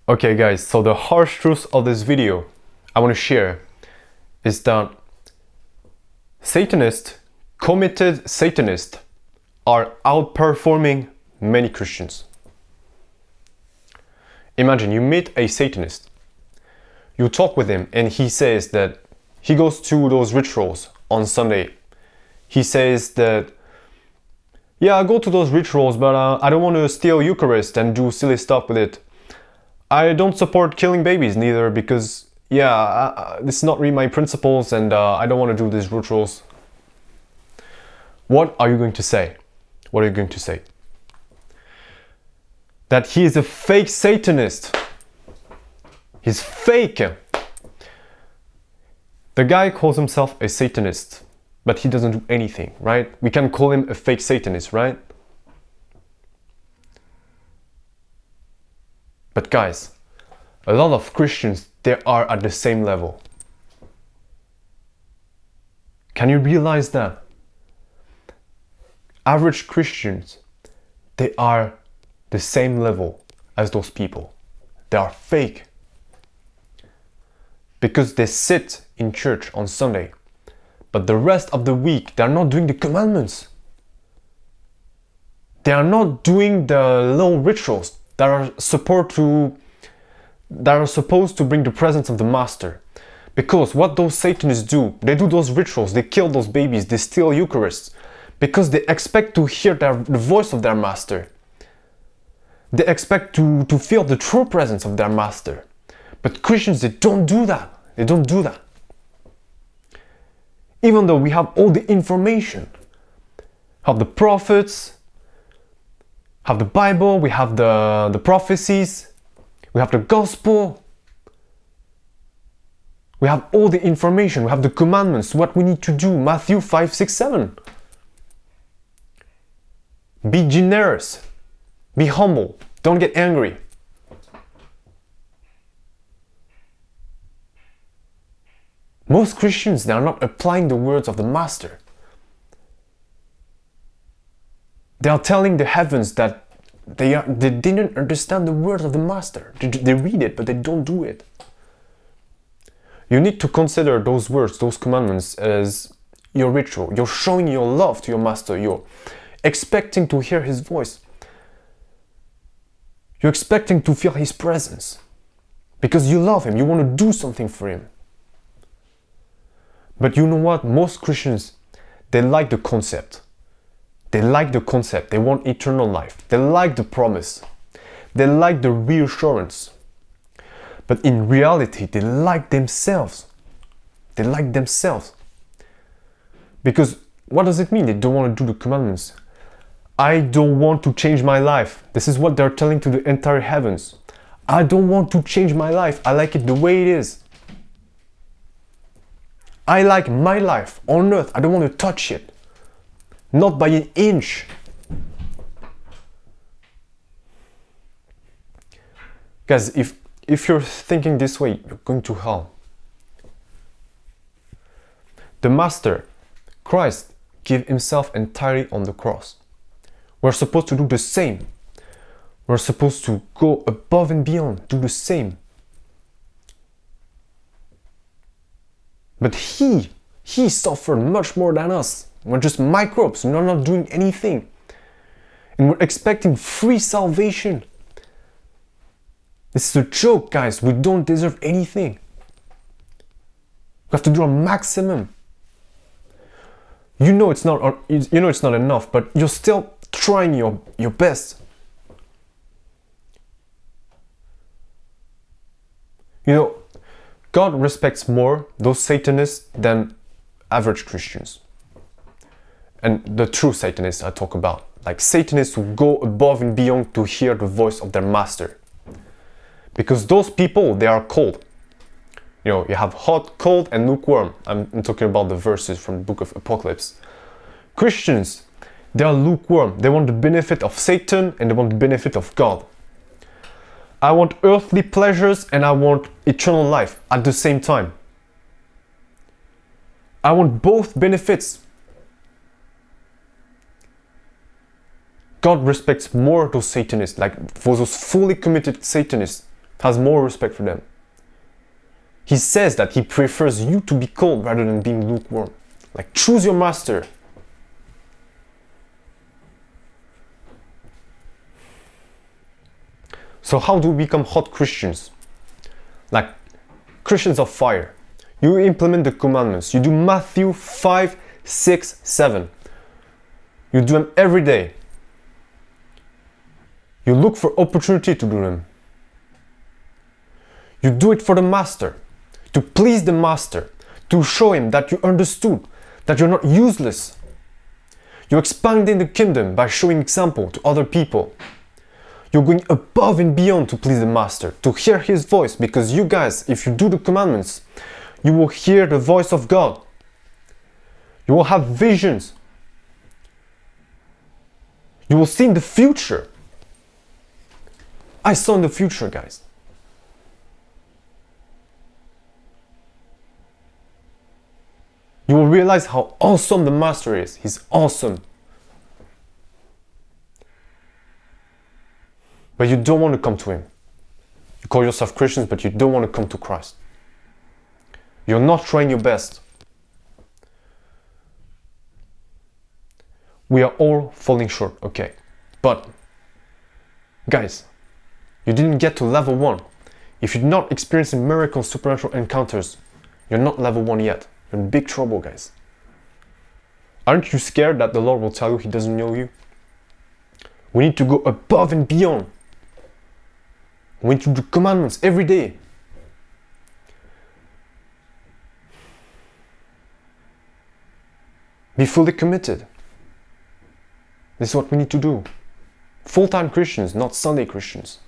Okay guys, so the harsh truth of this video I want to share is that Satanists, committed Satanists, are outperforming many Christians. Imagine you meet a Satanist, you talk with him and he says that he goes to those rituals on Sunday. He says that, yeah, I go to those rituals, but I don't want to steal Eucharist and do silly stuff with it. I don't support killing babies neither because, yeah, this is not really my principles and I don't want to do these rituals. What are you going to say? What are you going to say? That he is a fake Satanist. He's fake. The guy calls himself a Satanist, but he doesn't do anything, right? We can call him a fake Satanist, right? But guys, a lot of Christians, they are at the same level. Can you realize that? Average Christians, they are the same level as those people. They are fake. Because they sit in church on Sunday, but the rest of the week, they are not doing the commandments. They are not doing the little rituals that are supposed to bring the presence of the Master. Because what those Satanists do, they do those rituals, they kill those babies, they steal Eucharist, because they expect to hear the voice of their Master. They expect to feel the true presence of their Master. But Christians, they don't do that. They don't do that. Even though we have all the information, have the prophets, have the Bible, we have the prophecies, we have the gospel, we have all the information, we have the commandments, what we need to do, Matthew 5, 6, 7. Be generous, be humble, don't get angry. Most Christians, they are not applying the words of the Master. They are telling the heavens that they didn't understand the words of the Master. They read it, but they don't do it. You need to consider those words, those commandments as your ritual. You're showing your love to your Master. You're expecting to hear His voice. You're expecting to feel His presence. Because you love Him. You want to do something for Him. But you know what? Most Christians, they like the concept. They like the concept. They want eternal life. They like the promise. They like the reassurance. But in reality, they like themselves. They like themselves. Because what does it mean? They don't want to do the commandments. I don't want to change my life. This is what they're telling to the entire heavens. I don't want to change my life. I like it the way it is. I like my life on earth. I don't want to touch it. Not by an inch. Guys, if you're thinking this way, you're going to hell. The Master, Christ, gave Himself entirely on the cross. We're supposed to do the same. We're supposed to go above and beyond, do the same. But He suffered much more than us. We're just microbes, we're not doing anything. And we're expecting free salvation. This is a joke, guys. We don't deserve anything. We have to do our maximum. You know it's not enough, but you're still trying your best. You know, God respects more those Satanists than average Christians. And the true Satanists I talk about. Like Satanists who go above and beyond to hear the voice of their Master. Because those people, they are cold. You know, you have hot, cold, and lukewarm. I'm talking about the verses from the book of Apocalypse. Christians, they are lukewarm. They want the benefit of Satan and they want the benefit of God. I want earthly pleasures and I want eternal life at the same time. I want both benefits. God respects more those Satanists, like for those fully committed Satanists. has more respect for them. He says that he prefers you to be cold rather than being lukewarm. Like, choose your master. So how do we become hot Christians? Like Christians of fire. You implement the commandments. You do Matthew 5, 6, 7. You do them every day. You look for opportunity to do them. You do it for the master, to please the master, to show him that you understood, that you're not useless. You're expanding the kingdom by showing example to other people. You're going above and beyond to please the master, to hear his voice, because you guys, if you do the commandments, you will hear the voice of God. You will have visions. You will see in the future. I saw in the future, guys. You will realize how awesome the master is. He's awesome. But you don't want to come to him. You call yourself Christians, but you don't want to come to Christ. You're not trying your best. We are all falling short, okay. But, guys, you didn't get to level 1. If you're not experiencing miracle supernatural encounters, you're not level 1 yet. You're in big trouble, guys. Aren't you scared that the Lord will tell you he doesn't know you? We need to go above and beyond. We need to do commandments every day. Be fully committed. This is what we need to do. Full-time Christians, not Sunday Christians.